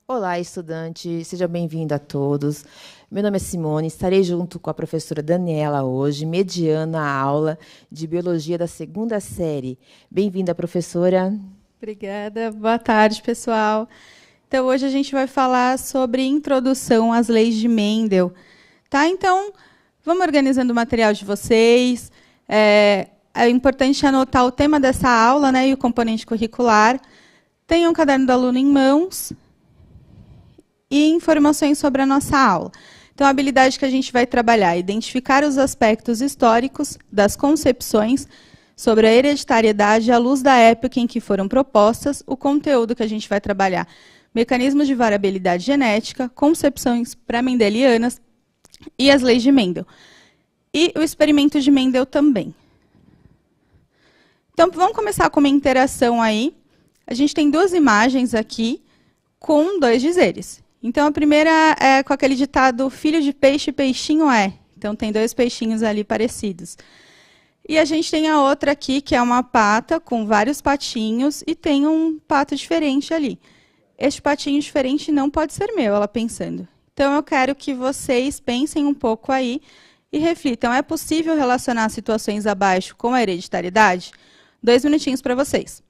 Olá, estudante, seja bem-vindo a todos. Meu nome é Simone, estarei junto com a professora Daniela hoje, mediando a aula de Biologia da segunda série. Bem-vinda, professora. Obrigada, boa tarde, pessoal. Então, hoje a gente vai falar sobre introdução às leis de Mendel. Tá? Então, vamos organizando o material de vocês. É importante anotar o tema dessa aula, né, e o componente curricular. Tenham um caderno do aluno em mãos e informações sobre a nossa aula. Então, a habilidade que a gente vai trabalhar é identificar os aspectos históricos das concepções sobre a hereditariedade à luz da época em que foram propostas, o conteúdo que a gente vai trabalhar, mecanismos de variabilidade genética, concepções pré-mendelianas e as leis de Mendel. E o experimento de Mendel também. Então, vamos começar com uma interação aí. A gente tem duas imagens aqui com dois dizeres. Então, a primeira é com aquele ditado, filho de peixe, peixinho é. Então, tem dois peixinhos ali parecidos. E a gente tem a outra aqui, que é uma pata com vários patinhos, e tem um pato diferente ali. Este patinho diferente não pode ser meu, ela pensando. Então, eu quero que vocês pensem um pouco aí e reflitam. É possível relacionar situações abaixo com a hereditariedade? 2 minutinhos para vocês.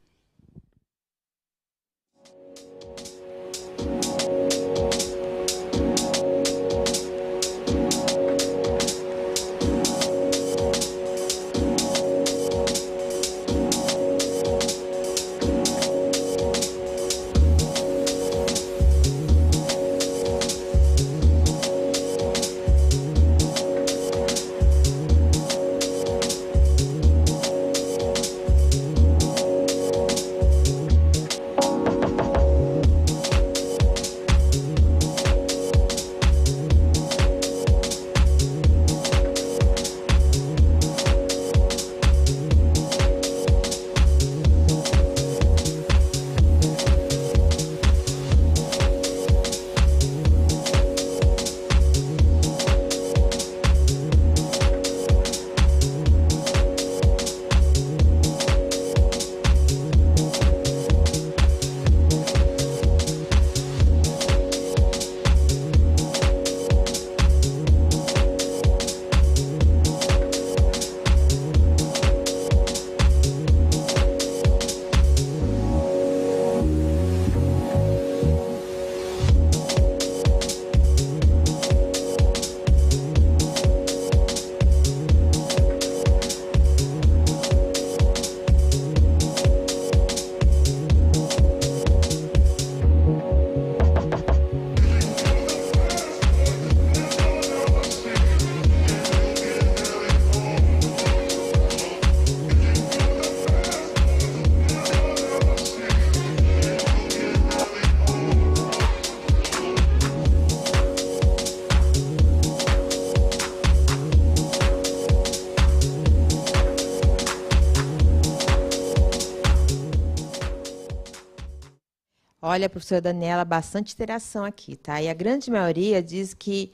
Olha, professora Daniela, bastante interação aqui, tá? E a grande maioria diz que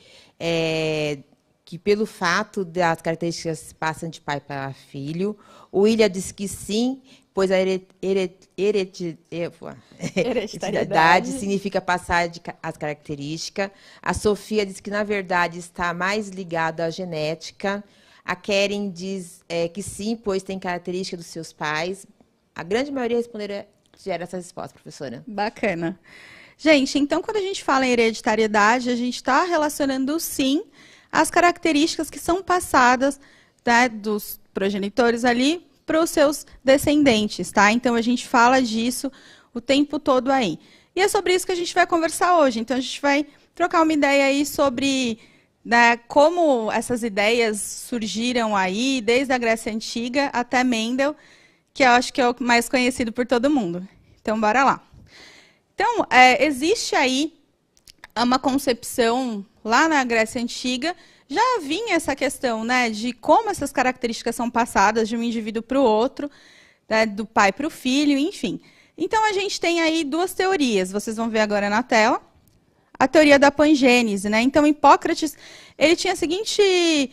pelo fato das características se passam de pai para filho. O William diz que sim, pois a hereditariedade significa passar as características. A Sofia diz que, na verdade, está mais ligada à genética. A Keren diz que sim, pois tem característica dos seus pais. A grande maioria responderam gera essa resposta, professora. Bacana. Gente, então, quando a gente fala em hereditariedade, a gente está relacionando, sim, as características que são passadas, né, dos progenitores ali para os seus descendentes, tá? Então, a gente fala disso o tempo todo aí. E é sobre isso que a gente vai conversar hoje. Então, a gente vai trocar uma ideia aí sobre, né, como essas ideias surgiram aí, desde a Grécia Antiga até Mendel, que eu acho que é o mais conhecido por todo mundo. Então, bora lá. Então, existe aí uma concepção, lá na Grécia Antiga, já vinha essa questão, né, de como essas características são passadas de um indivíduo para o outro, né, do pai para o filho, enfim. Então, a gente tem aí duas teorias, vocês vão ver agora na tela. A teoria da pangênese, né? Então, Hipócrates, ele tinha a seguinte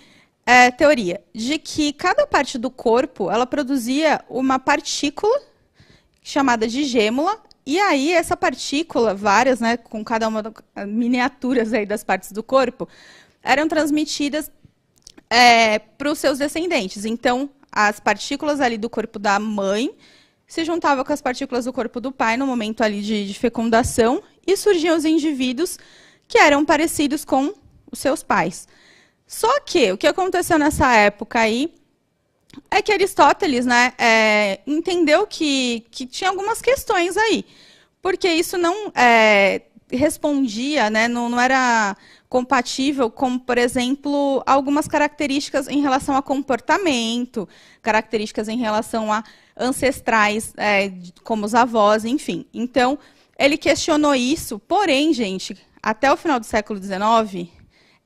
teoria, de que cada parte do corpo, ela produzia uma partícula chamada de gêmula, E aí, essa partícula, várias, né, com cada uma miniaturas aí das partes do corpo, eram transmitidas para os seus descendentes. Então, as partículas ali do corpo da mãe se juntavam com as partículas do corpo do pai no momento ali de fecundação e surgiam os indivíduos que eram parecidos com os seus pais. Só que o que aconteceu nessa época aí é que Aristóteles, né, entendeu que tinha algumas questões aí, porque isso não respondia, né, não era compatível com, por exemplo, algumas características em relação a comportamento, características em relação a ancestrais, como os avós, enfim. Então, ele questionou isso, porém, gente, até o final do século XIX,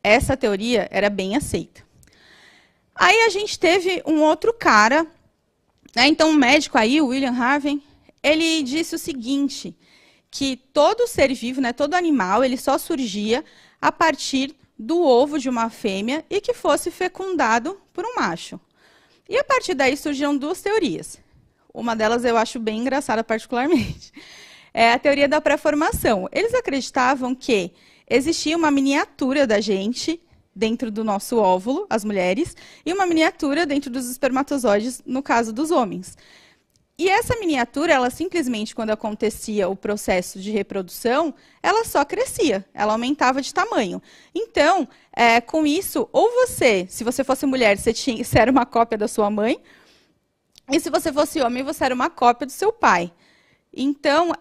essa teoria era bem aceita. Aí a gente teve um outro cara, né, então um médico aí, o William Harvey, ele disse o seguinte, que todo ser vivo, né, todo animal, ele só surgia a partir do ovo de uma fêmea e que fosse fecundado por um macho. E a partir daí surgiram duas teorias. Uma delas eu acho bem engraçada particularmente. É a teoria da pré-formação. Eles acreditavam que existia uma miniatura da gente dentro do nosso óvulo, as mulheres, e uma miniatura dentro dos espermatozoides, no caso dos homens. E essa miniatura, ela simplesmente, quando acontecia o processo de reprodução, ela só crescia, ela aumentava de tamanho. Então, com isso, ou você, se você fosse mulher, você era uma cópia da sua mãe, e se você fosse homem, você era uma cópia do seu pai. Então,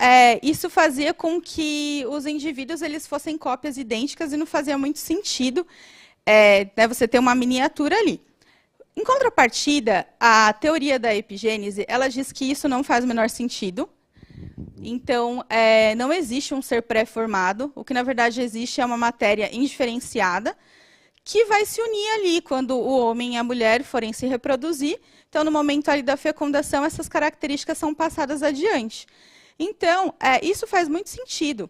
isso fazia com que os indivíduos eles fossem cópias idênticas e não fazia muito sentido né, você ter uma miniatura ali. Em contrapartida, a teoria da epigênese, ela diz que isso não faz o menor sentido. Então, não existe um ser pré-formado. O que, na verdade, existe é uma matéria indiferenciada que vai se unir ali quando o homem e a mulher forem se reproduzir. Então, no momento ali da fecundação, essas características são passadas adiante. Então, isso faz muito sentido,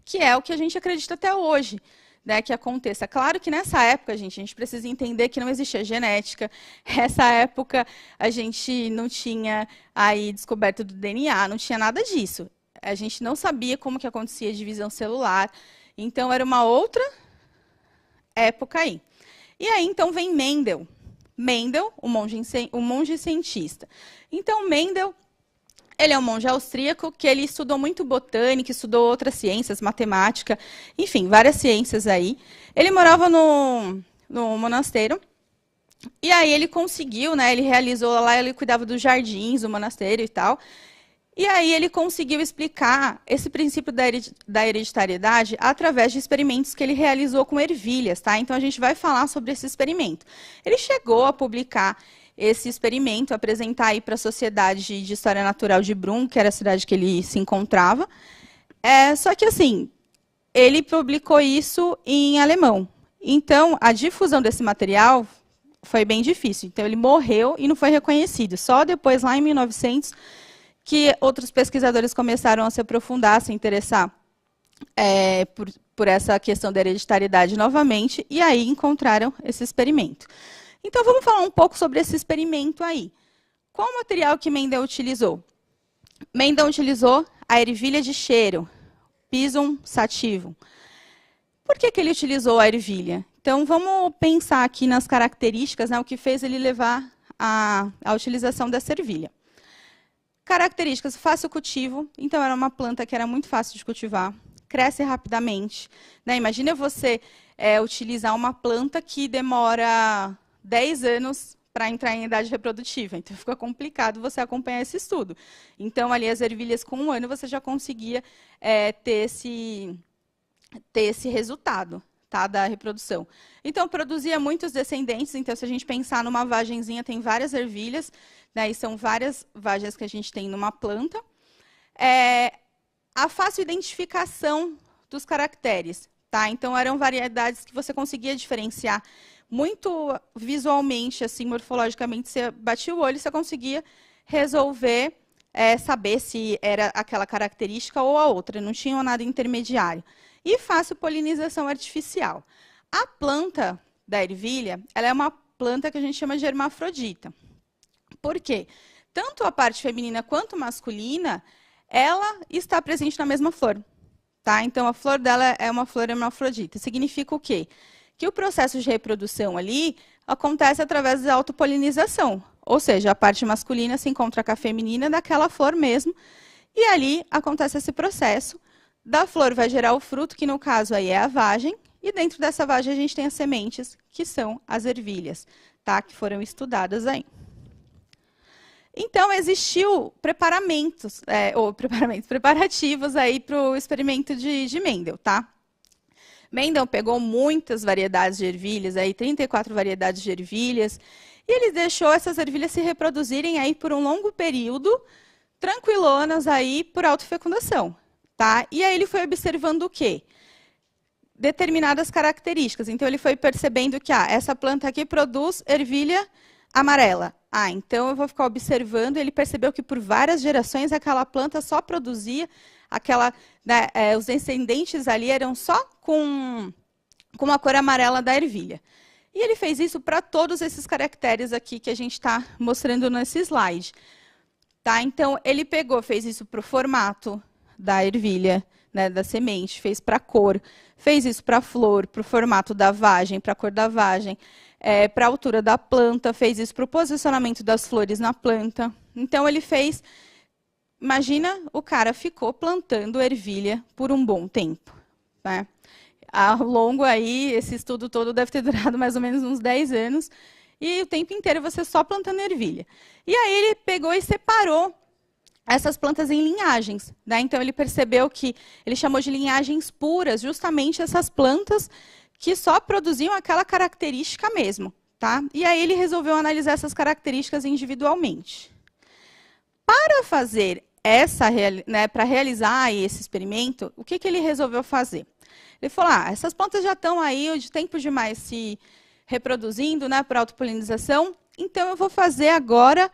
que é o que a gente acredita até hoje, né, que aconteça. Claro que nessa época, gente, a gente precisa entender que não existia genética. Nessa época, a gente não tinha aí descoberta do DNA, não tinha nada disso. A gente não sabia como que acontecia a divisão celular. Então, era uma outra época aí. E aí, então, vem Mendel. Mendel, o monge cientista. Então, Mendel, ele é um monge austríaco que ele estudou muito botânica, estudou outras ciências, matemática, enfim, várias ciências aí. Ele morava no monasteiro. E aí ele conseguiu, né, ele realizou lá, ele cuidava dos jardins do monastério e tal. E aí ele conseguiu explicar esse princípio da hereditariedade através de experimentos que ele realizou com ervilhas, tá? Então a gente vai falar sobre esse experimento. Ele chegou a publicar esse experimento, apresentar aí para a Sociedade de História Natural de Brunn, que era a cidade que ele se encontrava. Só que assim, ele publicou isso em alemão. Então a difusão desse material foi bem difícil. Então ele morreu e não foi reconhecido. Só depois, lá em 1900, que outros pesquisadores começaram a se aprofundar, a se interessar por essa questão da hereditariedade novamente, e aí encontraram esse experimento. Então, vamos falar um pouco sobre esse experimento aí. Qual o material que Mendel utilizou? Mendel utilizou a ervilha de cheiro, Pisum sativum. Por que ele utilizou a ervilha? Então, vamos pensar aqui nas características, né, o que fez ele levar à utilização dessa ervilha. Características, fácil cultivo, então era uma planta que era muito fácil de cultivar, cresce rapidamente. Né? Imagina você utilizar uma planta que demora 10 anos para entrar em idade reprodutiva, então fica complicado você acompanhar esse estudo. Então, ali as ervilhas com 1 ano você já conseguia ter esse resultado, tá, da reprodução. Então, produzia muitos descendentes, então se a gente pensar numa vagenzinha, tem várias ervilhas, né, e são várias vagens que a gente tem numa planta. A fácil identificação dos caracteres, tá? Então, eram variedades que você conseguia diferenciar muito visualmente, assim, morfologicamente, você batia o olho e você conseguia resolver, saber se era aquela característica ou a outra, não tinha nada intermediário. E fácil polinização artificial. A planta da ervilha, ela é uma planta que a gente chama de hermafrodita. Por quê? Tanto a parte feminina quanto masculina, ela está presente na mesma flor. Tá? Então, a flor dela é uma flor hermafrodita. Significa o quê? Que o processo de reprodução ali acontece através da autopolinização. Ou seja, a parte masculina se encontra com a feminina daquela flor mesmo, e ali acontece esse processo. Da flor vai gerar o fruto, que no caso aí é a vagem, e dentro dessa vagem a gente tem as sementes, que são as ervilhas, tá? Que foram estudadas aí. Então, existiu preparativos aí para o experimento de Mendel, tá? Mendel pegou muitas variedades de ervilhas, aí 34 variedades de ervilhas, e ele deixou essas ervilhas se reproduzirem aí por um longo período, tranquilonas aí por autofecundação, tá? E aí ele foi observando o quê? Determinadas características. Então, ele foi percebendo que essa planta aqui produz ervilha amarela. Então eu vou ficar observando. Ele percebeu que por várias gerações aquela planta só produzia os descendentes ali eram só com a cor amarela da ervilha. E ele fez isso para todos esses caracteres aqui que a gente está mostrando nesse slide. Tá? Então ele fez isso para o formato da ervilha, né, da semente, fez para a cor, fez isso para a flor, para o formato da vagem, para a cor da vagem. Para a altura da planta, fez isso para o posicionamento das flores na planta. Então, ele fez... Imagina, o cara ficou plantando ervilha por um bom tempo. Né? Ao longo aí, esse estudo todo deve ter durado mais ou menos uns 10 anos, e o tempo inteiro você só plantando ervilha. E aí ele pegou e separou essas plantas em linhagens. Né? Então, ele percebeu que ele chamou de linhagens puras, justamente essas plantas que só produziam aquela característica mesmo. Tá? E aí ele resolveu analisar essas características individualmente. Para fazer para realizar esse experimento, o que ele resolveu fazer? Ele falou, essas plantas já estão aí de tempo demais se reproduzindo, né, por autopolinização, então eu vou fazer agora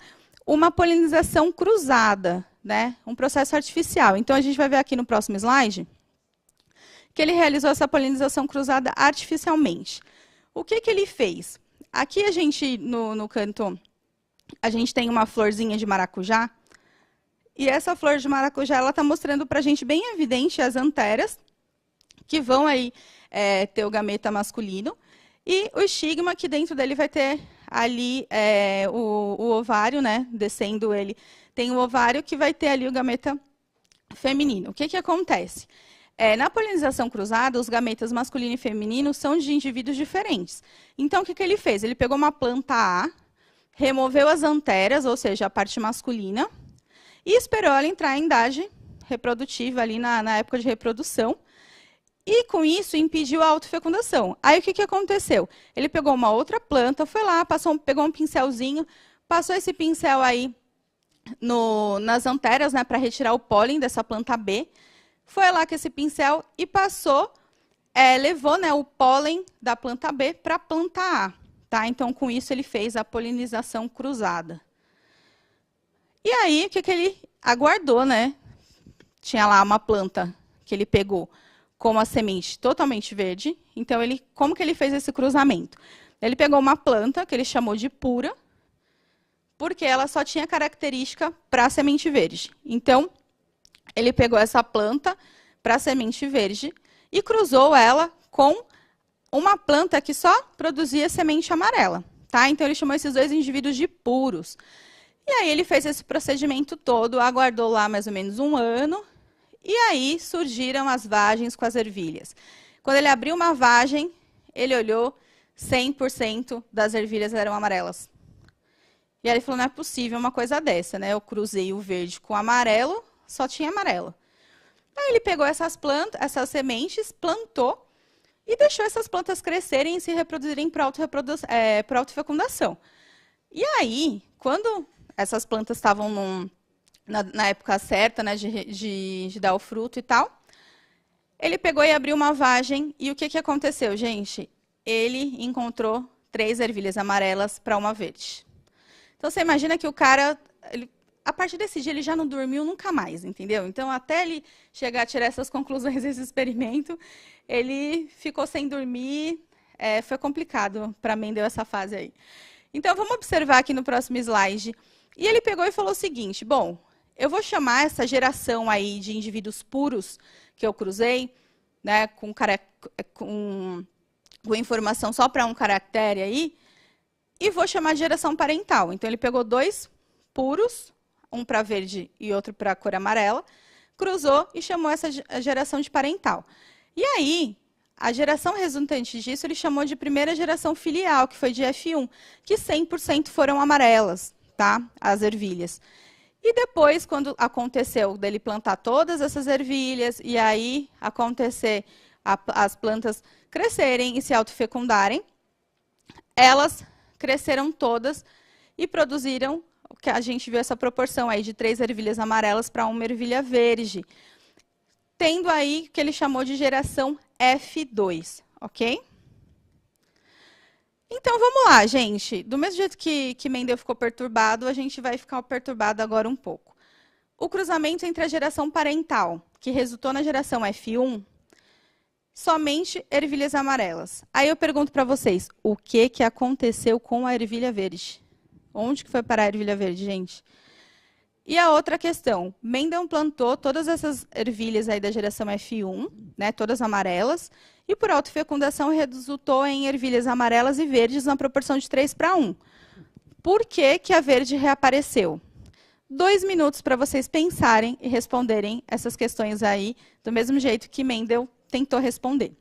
uma polinização cruzada, né, um processo artificial. Então a gente vai ver aqui no próximo slide que ele realizou essa polinização cruzada artificialmente. O que ele fez? Aqui a gente, no canto, a gente tem uma florzinha de maracujá, e essa flor de maracujá ela está mostrando para a gente bem evidente as anteras, que vão aí ter o gameta masculino, e o estigma, que dentro dele vai ter ali o ovário, né, descendo ele, tem o ovário que vai ter ali o gameta feminino. O que acontece? Na polinização cruzada, os gametas masculino e feminino são de indivíduos diferentes. Então, o que ele fez? Ele pegou uma planta A, removeu as anteras, ou seja, a parte masculina, e esperou ela entrar em idade reprodutiva, ali na época de reprodução, e, com isso, impediu a autofecundação. Aí, o que aconteceu? Ele pegou uma outra planta, foi lá, pegou um pincelzinho, passou esse pincel aí nas anteras, né, para retirar o pólen dessa planta B, foi lá com esse pincel e passou, levou, né, o pólen da planta B para a planta A. Tá? Então, com isso, ele fez a polinização cruzada. E aí, o que ele aguardou? Né? Tinha lá uma planta que ele pegou com uma semente totalmente verde. Então, como que ele fez esse cruzamento? Ele pegou uma planta que ele chamou de pura, porque ela só tinha característica para a semente verde. Então, ele pegou essa planta para a semente verde e cruzou ela com uma planta que só produzia semente amarela. Tá? Então, ele chamou esses dois indivíduos de puros. E aí, ele fez esse procedimento todo, aguardou lá mais ou menos um ano, e aí surgiram as vagens com as ervilhas. Quando ele abriu uma vagem, ele olhou, 100% das ervilhas eram amarelas. E aí ele falou, não é possível uma coisa dessa, né? Eu cruzei o verde com o amarelo, só tinha amarelo. Aí ele pegou essas sementes, plantou e deixou essas plantas crescerem e se reproduzirem para autofecundação. E aí, quando essas plantas estavam na época certa, né, de dar o fruto e tal, ele pegou e abriu uma vagem, e o que aconteceu, gente? Ele encontrou 3 ervilhas amarelas para uma verde. Então, você imagina que o cara, a partir desse dia, ele já não dormiu nunca mais, entendeu? Então, até ele chegar a tirar essas conclusões desse experimento, ele ficou sem dormir, foi complicado para Mendel essa fase aí. Então, vamos observar aqui no próximo slide. E ele pegou e falou o seguinte, bom, eu vou chamar essa geração aí de indivíduos puros que eu cruzei, né, com informação só para um caractere aí, e vou chamar de geração parental. Então, ele pegou 2 puros, um para verde e outro para cor amarela, cruzou e chamou essa geração de parental. E aí, a geração resultante disso, ele chamou de primeira geração filial, que foi de F1, que 100% foram amarelas, tá? As ervilhas. E depois, quando aconteceu dele plantar todas essas ervilhas, e aí acontecer as plantas crescerem e se autofecundarem, elas cresceram todas e produziram, que a gente viu essa proporção aí de 3 ervilhas amarelas para 1 ervilha verde, tendo aí o que ele chamou de geração F2, ok? Então, vamos lá, gente. Do mesmo jeito que Mendel ficou perturbado, a gente vai ficar perturbado agora um pouco. O cruzamento entre a geração parental, que resultou na geração F1, somente ervilhas amarelas. Aí eu pergunto para vocês, o que aconteceu com a ervilha verde? Onde que foi parar a ervilha verde, gente? E a outra questão, Mendel plantou todas essas ervilhas aí da geração F1, né, todas amarelas, e por autofecundação resultou em ervilhas amarelas e verdes na proporção de 3:1. Por que a verde reapareceu? 2 minutos para vocês pensarem e responderem essas questões aí, do mesmo jeito que Mendel tentou responder.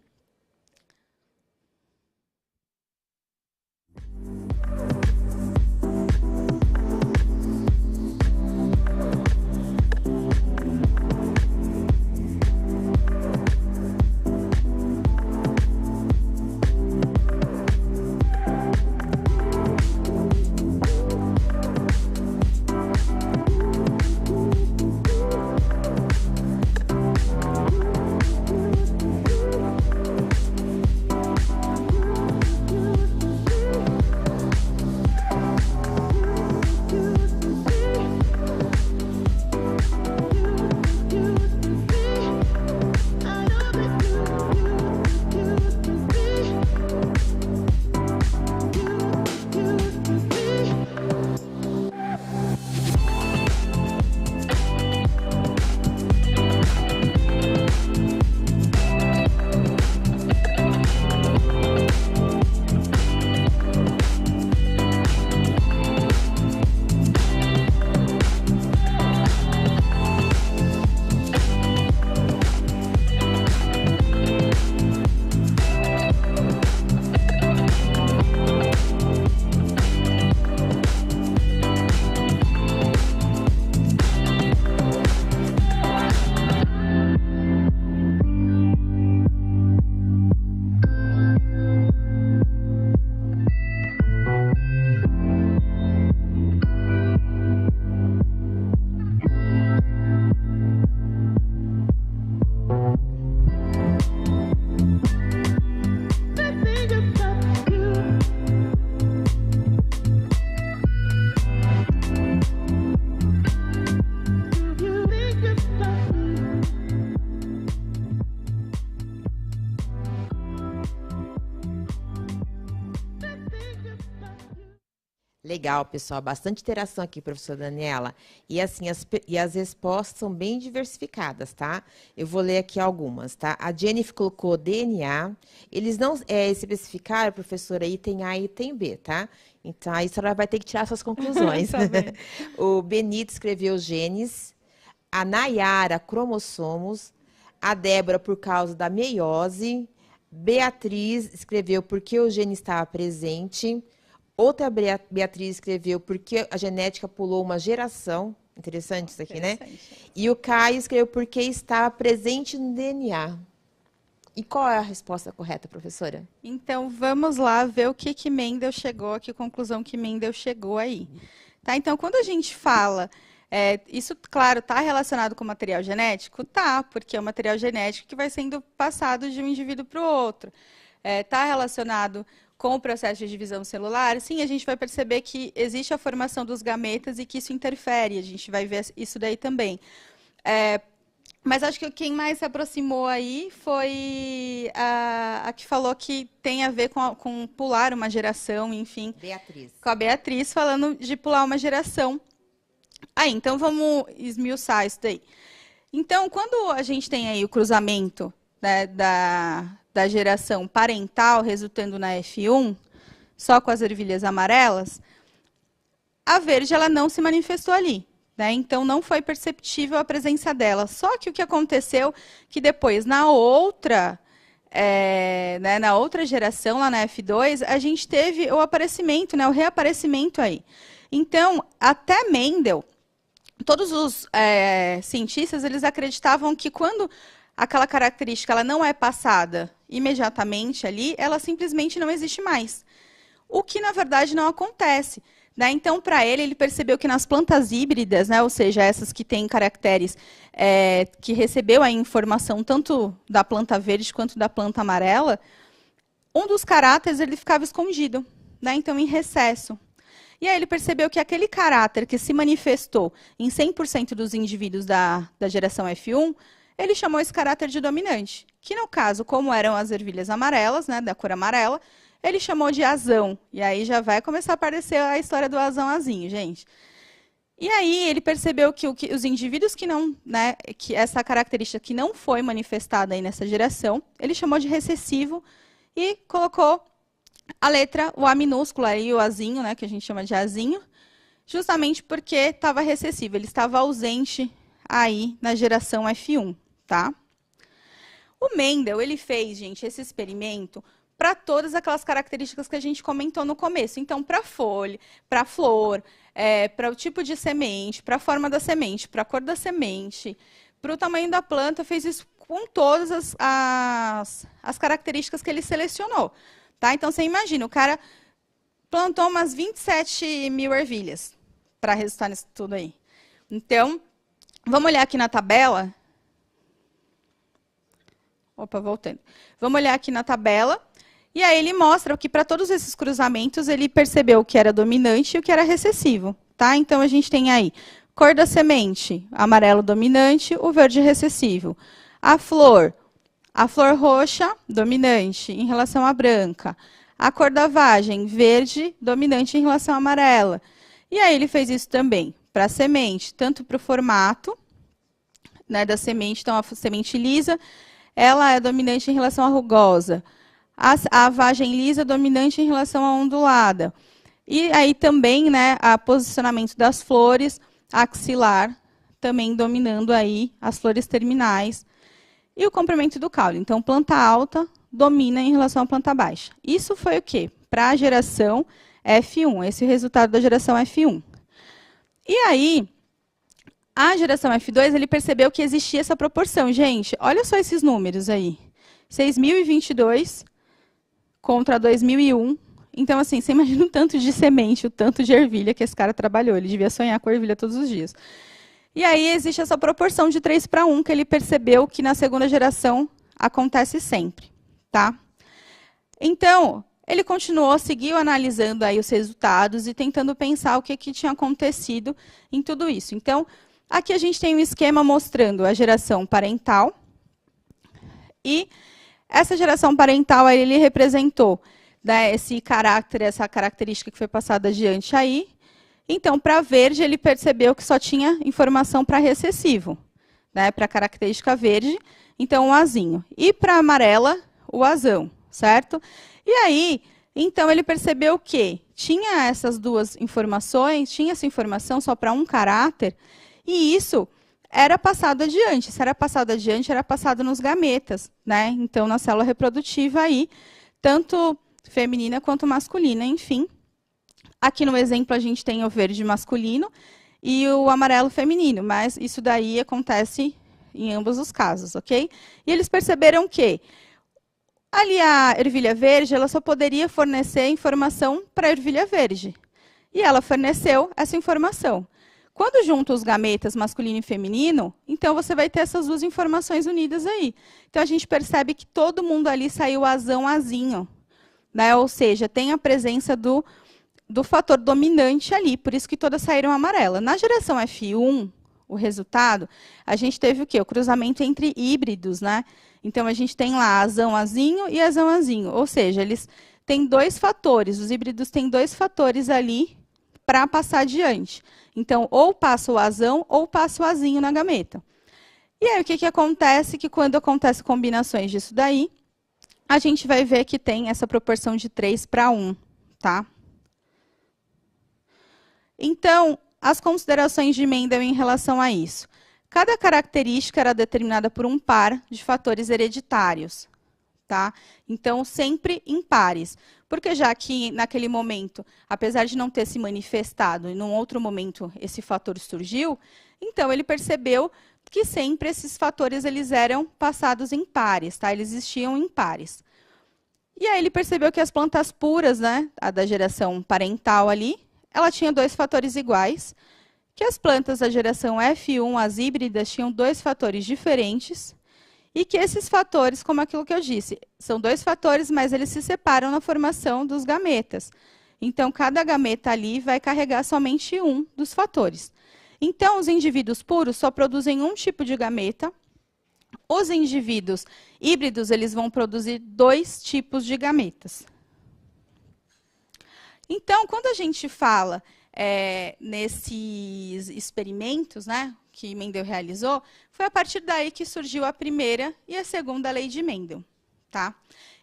Legal, pessoal. Bastante interação aqui, professora Daniela. E assim, as respostas são bem diversificadas, tá? Eu vou ler aqui algumas, tá? A Jennifer colocou DNA. Eles não especificaram, professora, item A e item B, tá? Então, aí a senhora vai ter que tirar suas conclusões. O Benito escreveu genes. A Nayara, cromossomos. A Débora, por causa da meiose. Beatriz escreveu porque o gene estava presente. Outra Beatriz escreveu porque a genética pulou uma geração. Interessante isso aqui, né? E o Caio escreveu porque estava presente no DNA. E qual é a resposta correta, professora? Então, vamos lá ver o que Mendel chegou, que conclusão que Mendel chegou aí. Tá? Então, quando a gente fala, isso, claro, está relacionado com o material genético? Tá, porque é o material genético que vai sendo passado de um indivíduo para o outro. Está relacionado com o processo de divisão celular? Sim, a gente vai perceber que existe a formação dos gametas e que isso interfere. A gente vai ver isso daí também. Mas acho que quem mais se aproximou aí foi a que falou que tem a ver com pular uma geração, enfim. Beatriz. Com a Beatriz, falando de pular uma geração. Aí, então, vamos esmiuçar isso daí. Então, quando a gente tem aí o cruzamento, né, da geração parental resultando na F1, só com as ervilhas amarelas, a verde ela não se manifestou ali. Né? Então, não foi perceptível a presença dela. Só que o que aconteceu que depois, na outra geração, lá na F2, a gente teve o aparecimento, né, o reaparecimento aí. Então, até Mendel, todos os cientistas eles acreditavam que quando aquela característica ela não é passada imediatamente ali, ela simplesmente não existe mais. O que, na verdade, não acontece. Né? Então, para ele percebeu que nas plantas híbridas, né, ou seja, essas que têm caracteres que recebeu a informação tanto da planta verde quanto da planta amarela, um dos caráteres ele ficava escondido, né? Então, em recesso. E aí ele percebeu que aquele caráter que se manifestou em 100% dos indivíduos da geração F1, ele chamou esse caráter de dominante, que no caso, como eram as ervilhas amarelas, né, da cor amarela, ele chamou de azão. E aí já vai começar a aparecer a história do azão-azinho, gente. E aí ele percebeu que os indivíduos que não, né, que essa característica que não foi manifestada aí nessa geração, ele chamou de recessivo e colocou a letra, o A minúsculo aí, o azinho, né, que a gente chama de azinho, justamente porque estava recessivo, ele estava ausente aí na geração F1, tá? O Mendel, ele fez, gente, esse experimento para todas aquelas características que a gente comentou no começo. Então, para folha, para flor, para o tipo de semente, para a forma da semente, para a cor da semente, para o tamanho da planta, fez isso com todas as características que ele selecionou. Tá? Então, você imagina, o cara plantou umas 27 mil ervilhas para resultar nisso tudo aí. Então, vamos olhar aqui na tabela. Opa, voltando. Vamos olhar aqui na tabela. E aí ele mostra que para todos esses cruzamentos, ele percebeu o que era dominante e o que era recessivo. Tá? Então, a gente tem aí cor da semente, amarelo dominante, o verde recessivo. A flor roxa, dominante em relação à branca. A cor da vagem, verde, dominante em relação à amarela. E aí ele fez isso também para a semente, tanto para o formato, né, da semente, então a semente lisa, ela é dominante em relação à rugosa. A vagem lisa dominante em relação à ondulada. E aí também, né, o posicionamento das flores, axilar, também dominando aí as flores terminais. E o comprimento do caule. Então, planta alta domina em relação à planta baixa. Isso foi o quê? Para a geração F1, esse é o resultado da geração F1. E aí, a geração F2, ele percebeu que existia essa proporção. Gente, olha só esses números aí. 6.022 contra 2.001. Então, assim, você imagina o tanto de semente, o tanto de ervilha que esse cara trabalhou. Ele devia sonhar com ervilha todos os dias. E aí existe essa proporção de 3:1, que ele percebeu que na segunda geração acontece sempre. Tá? Então, ele continuou, seguiu analisando aí os resultados e tentando pensar o que tinha acontecido em tudo isso. Então, aqui a gente tem um esquema mostrando a geração parental. E essa geração parental, aí, ele representou, né, esse caráter, essa característica que foi passada adiante aí. Então, para verde, ele percebeu que só tinha informação para recessivo, né, para a característica verde, então o azinho. E para amarela, o azão, certo? E aí, então, ele percebeu que tinha essas duas informações, tinha essa informação só para um caráter, e isso era passado adiante. Se era passado adiante, era passado nos gametas, né? Então, na célula reprodutiva aí, tanto feminina quanto masculina, enfim. Aqui no exemplo, a gente tem o verde masculino e o amarelo feminino, mas isso daí acontece em ambos os casos, ok? E eles perceberam que ali a ervilha verde, ela só poderia fornecer informação para a ervilha verde. E ela forneceu essa informação. Quando junta os gametas masculino e feminino, então você vai ter essas duas informações unidas aí. Então a gente percebe que todo mundo ali saiu azão-azinho, né? Ou seja, tem a presença do fator dominante ali, por isso que todas saíram amarela. Na geração F1, o resultado, a gente teve o quê? O cruzamento entre híbridos, né? Então, a gente tem lá azão-azinho e azão-azinho. Ou seja, eles têm dois fatores, os híbridos têm dois fatores ali para passar adiante. Então, ou passa o azão ou passa o azinho na gameta. E aí, o que acontece? Que quando acontecem combinações disso daí, a gente vai ver que tem essa proporção de 3:1, tá? Então, as considerações de Mendel em relação a isso. Cada característica era determinada por um par de fatores hereditários, tá? Então, sempre impares. Porque já que, naquele momento, apesar de não ter se manifestado, e num outro momento esse fator surgiu, então ele percebeu que sempre esses fatores eles eram passados em pares, tá? Eles existiam em pares. E aí ele percebeu que as plantas puras, né, a da geração parental ali, ela tinha 2 fatores iguais, que as plantas da geração F1, as híbridas, tinham 2 fatores diferentes, e que esses fatores, como aquilo que eu disse, são 2 fatores, mas eles se separam na formação dos gametas. Então, cada gameta ali vai carregar somente um dos fatores. Então, os indivíduos puros só produzem um tipo de gameta. Os indivíduos híbridos, eles vão produzir 2 tipos de gametas. Então, quando a gente fala nesses experimentos, né, que Mendel realizou, foi a partir daí que surgiu a primeira e a segunda lei de Mendel. Tá?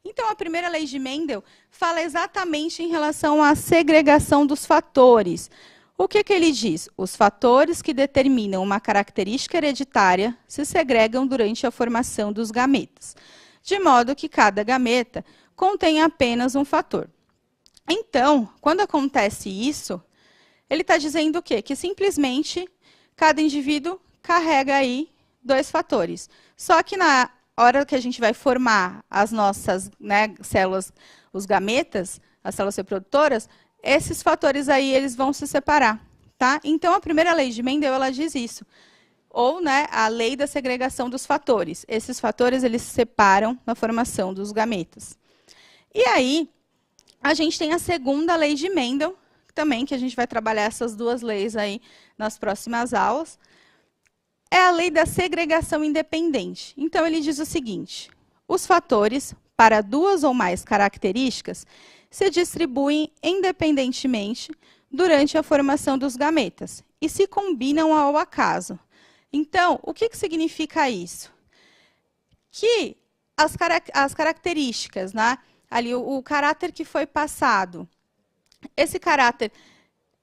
Então, a primeira lei de Mendel fala exatamente em relação à segregação dos fatores. O que ele diz? Os fatores que determinam uma característica hereditária se segregam durante a formação dos gametas, de modo que cada gameta contém apenas um fator. Então, quando acontece isso, ele está dizendo o quê? Que simplesmente cada indivíduo carrega aí 2 fatores. Só que na hora que a gente vai formar as nossas, né, células, os gametas, as células reprodutoras, esses fatores aí eles vão se separar. Tá? Então, a primeira lei de Mendel ela diz isso. Ou, né, a lei da segregação dos fatores. Esses fatores eles se separam na formação dos gametas. E aí, a gente tem a segunda lei de Mendel, também, que a gente vai trabalhar essas 2 leis aí nas próximas aulas, é a lei da segregação independente. Então, ele diz o seguinte, os fatores, para 2 ou mais características, se distribuem independentemente durante a formação dos gametas e se combinam ao acaso. Então, o que significa isso? Que as características, né, ali o caráter que foi passado, esse caráter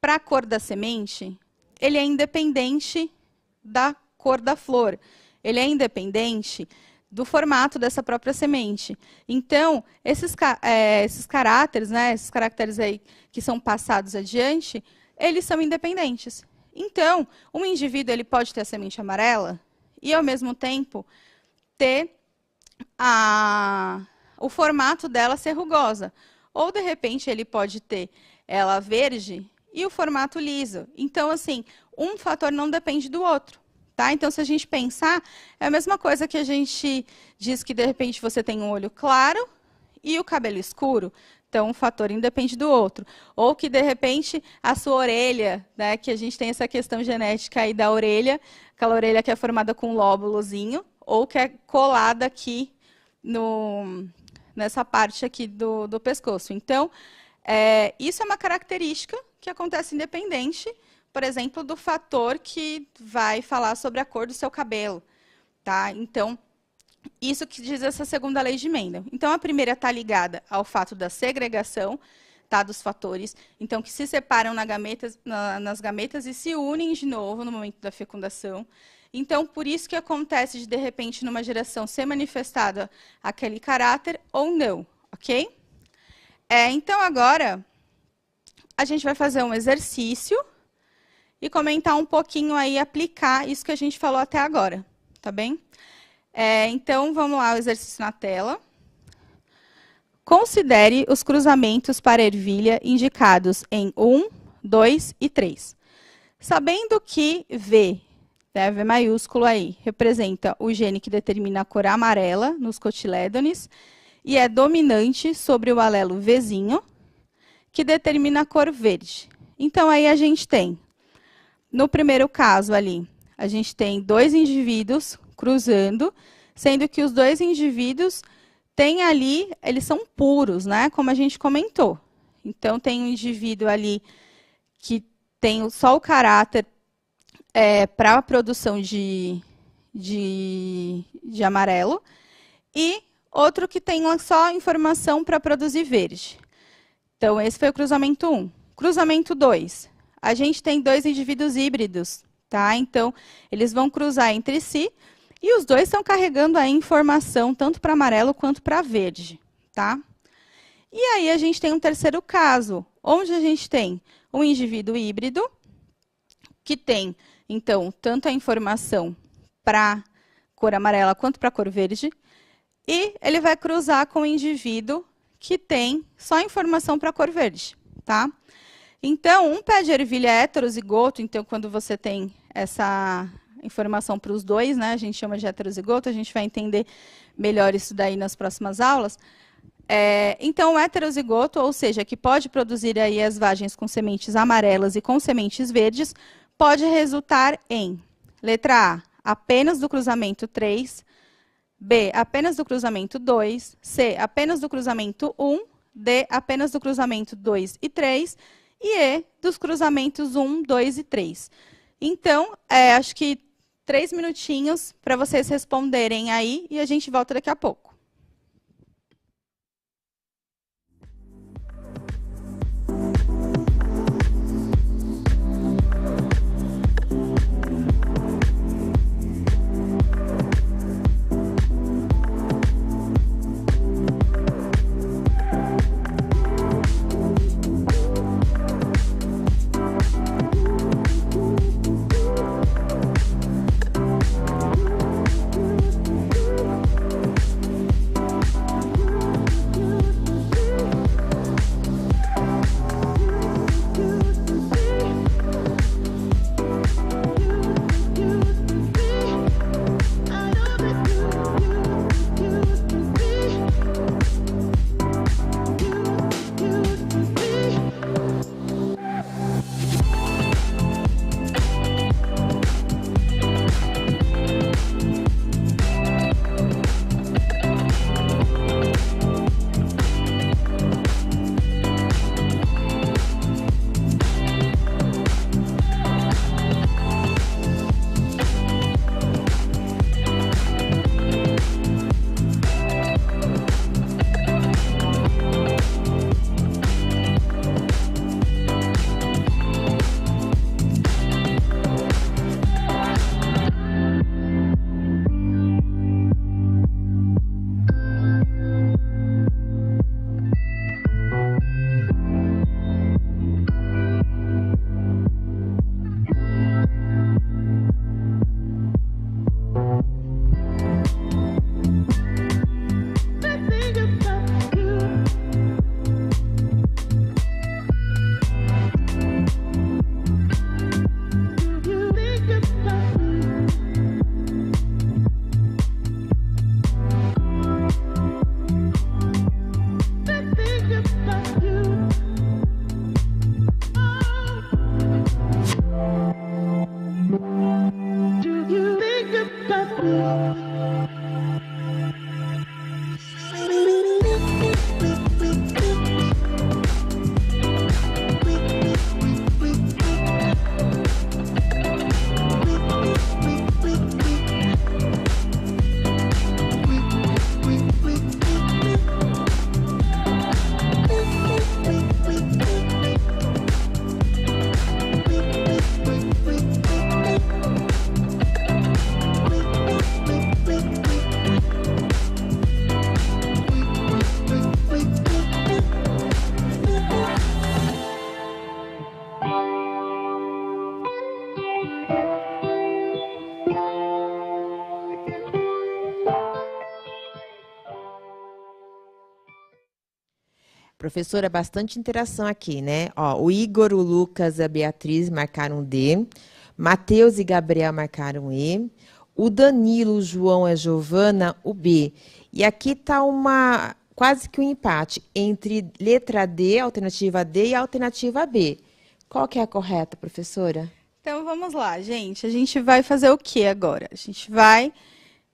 para a cor da semente, ele é independente da cor da flor. Ele é independente do formato dessa própria semente. Então, esses caracteres, né, esses caracteres aí que são passados adiante, eles são independentes. Então, um indivíduo ele pode ter a semente amarela e, ao mesmo tempo, ter o formato dela ser rugosa. Ou, de repente, ele pode ter ela verde e o formato liso. Então, assim, um fator não depende do outro. Tá? Então, se a gente pensar, é a mesma coisa que a gente diz que, de repente, você tem um olho claro e o cabelo escuro. Então, um fator independe do outro. Ou que, de repente, a sua orelha, né, que a gente tem essa questão genética aí da orelha, aquela orelha que é formada com um lóbulozinho, ou que é colada aqui nessa parte aqui do pescoço. Então, isso é uma característica que acontece independente, por exemplo, do fator que vai falar sobre a cor do seu cabelo. Tá? Então, isso que diz essa segunda lei de Mendel. Então, a primeira está ligada ao fato da segregação, tá, dos fatores, então que se separam nas gametas e se unem de novo no momento da fecundação. Então, por isso que acontece de repente, numa geração ser manifestado aquele caráter ou não, ok? Então, agora, a gente vai fazer um exercício e comentar um pouquinho aí, aplicar isso que a gente falou até agora, tá bem? Então, vamos lá, o exercício na tela. Considere os cruzamentos para ervilha indicados em 1, 2 e 3. Sabendo que V, né, V maiúsculo aí, representa o gene que determina a cor amarela nos cotilédones e é dominante sobre o alelo Vzinho, que determina a cor verde. Então, aí a gente tem, no primeiro caso ali, a gente tem 2 indivíduos cruzando, sendo que os 2 indivíduos têm ali, eles são puros, né? Como a gente comentou. Então, tem um indivíduo ali que tem só o caráter para a produção de amarelo, e outro que tem só informação para produzir verde. Então, esse foi o cruzamento 1. Cruzamento 2. A gente tem 2 indivíduos híbridos, tá? Então, eles vão cruzar entre si, e os dois estão carregando a informação tanto para amarelo quanto para verde, tá? E aí a gente tem um terceiro caso, onde a gente tem um indivíduo híbrido, que tem, então, tanto a informação para cor amarela quanto para cor verde, e ele vai cruzar com o indivíduo que tem só informação para cor verde, tá? Então, um pé de ervilha é heterozigoto, então, quando você tem essa informação para os dois, né, a gente chama de heterozigoto, a gente vai entender melhor isso daí nas próximas aulas. Então, o heterozigoto, ou seja, que pode produzir aí as vagens com sementes amarelas e com sementes verdes, pode resultar em, letra A, apenas do cruzamento 3, B, apenas do cruzamento 2, C, apenas do cruzamento 1, D, apenas do cruzamento 2 e 3, e E, dos cruzamentos 1, 2 e 3. Então, acho que 3 minutinhos para vocês responderem aí, e a gente volta daqui a pouco. Professora, bastante interação aqui, né? Ó, o Igor, o Lucas, a Beatriz marcaram D. Matheus e Gabriel marcaram E. O Danilo, o João e a Giovana, o B. E aqui está quase que um empate entre letra D, alternativa D, e a alternativa B. Qual que é a correta, professora? Então, vamos lá, gente. A gente vai fazer o que agora? A gente vai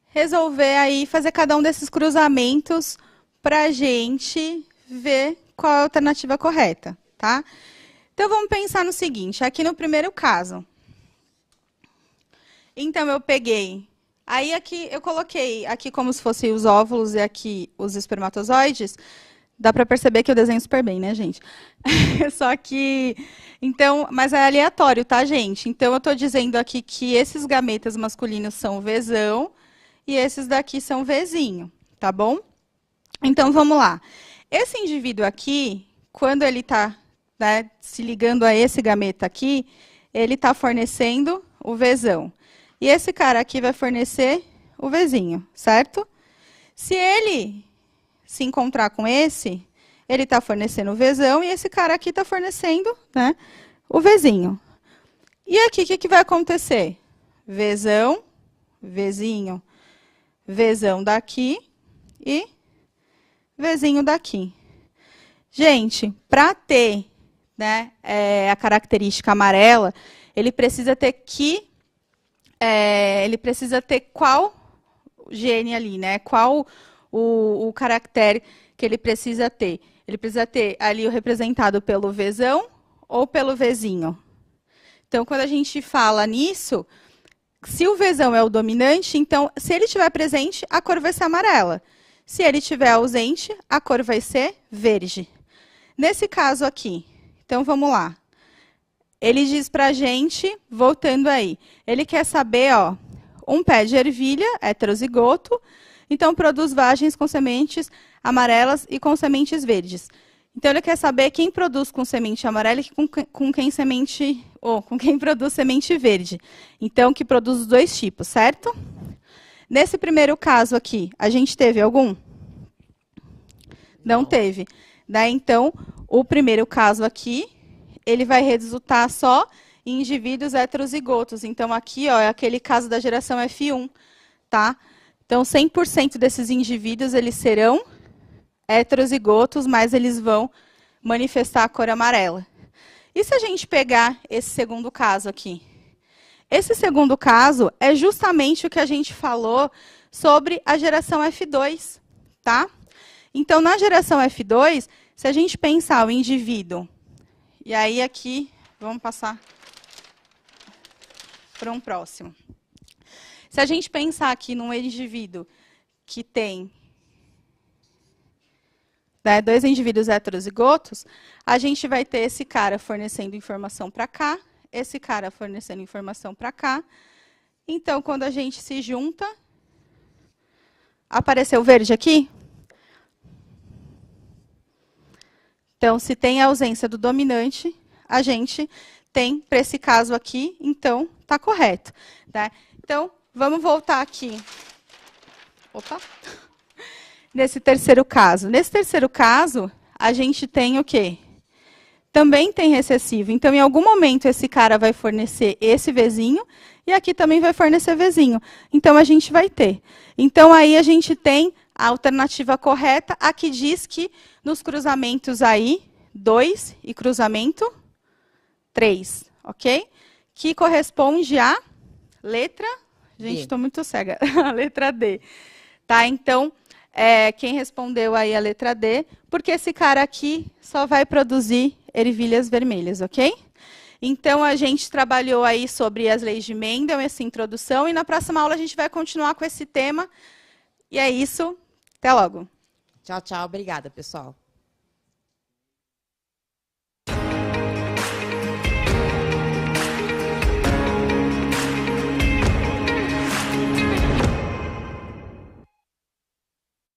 resolver aí, fazer cada um desses cruzamentos para a gente ver qual é a alternativa correta, tá? Então, vamos pensar no seguinte, aqui no primeiro caso. Então, eu peguei... Aí, aqui, eu coloquei aqui como se fossem os óvulos e aqui os espermatozoides. Dá para perceber que eu desenho super bem, né, gente? Só que... Então, mas é aleatório, tá, gente? Então, eu estou dizendo aqui que esses gametas masculinos são Vzão e esses daqui são Vzinho, tá bom? Então, vamos lá. Esse indivíduo aqui, quando ele está, né, se ligando a esse gameta aqui, ele está fornecendo o Vzão. E esse cara aqui vai fornecer o Vzinho, certo? Se ele se encontrar com esse, ele está fornecendo o Vzão e esse cara aqui está fornecendo, né, o Vzinho. E aqui, o que vai acontecer? Vzão, Vzinho, Vzão daqui e Vzinho daqui. Gente, para ter, né, a característica amarela, ele precisa ter qual gene ali, né? Qual o caractere que ele precisa ter? Ele precisa ter ali o representado pelo Vzão ou pelo Vzinho. Então, quando a gente fala nisso, se o Vzão é o dominante, então, se ele estiver presente, a cor vai ser amarela. Se ele estiver ausente, a cor vai ser verde. Nesse caso aqui, então vamos lá. Ele diz para a gente, voltando aí, ele quer saber, ó, um pé de ervilha, heterozigoto, então produz vagens com sementes amarelas e com sementes verdes. Então ele quer saber quem produz com semente amarela e com quem produz semente verde. Então, que produz os dois tipos, certo? Nesse primeiro caso aqui, a gente teve algum? Não teve. Daí, então, o primeiro caso aqui, ele vai resultar só em indivíduos heterozigotos. Então, aqui, ó, é aquele caso da geração F1, tá? Então, 100% desses indivíduos, eles serão heterozigotos, mas eles vão manifestar a cor amarela. E se a gente pegar esse segundo caso aqui? Esse segundo caso é justamente o que a gente falou sobre a geração F2, tá? Então, na geração F2, se a gente pensar o indivíduo, e aí aqui, vamos passar para um próximo. Se a gente pensar aqui num indivíduo que tem, né, dois indivíduos heterozigotos, a gente vai ter esse cara fornecendo informação para cá, esse cara fornecendo informação para cá. Então, quando a gente se junta, apareceu verde aqui? Então, se tem a ausência do dominante, a gente tem, para esse caso aqui, então, está correto. Tá? Então, vamos voltar aqui. Opa! Nesse terceiro caso. Nesse terceiro caso, a gente tem o quê? Também tem recessivo. Então, em algum momento, esse cara vai fornecer esse Vzinho e aqui também vai fornecer Vzinho. Então, a gente vai ter. Então, aí a gente tem a alternativa correta, a que diz que nos cruzamentos aí, 2 e cruzamento 3, ok? Que corresponde à letra... Gente, estou muito cega. A letra D. Tá? Então, quem respondeu aí a letra D, porque esse cara aqui só vai produzir ervilhas vermelhas, ok? Então, a gente trabalhou aí sobre as leis de Mendel, essa introdução, e na próxima aula a gente vai continuar com esse tema. E é isso. Até logo. Tchau, tchau. Obrigada, pessoal.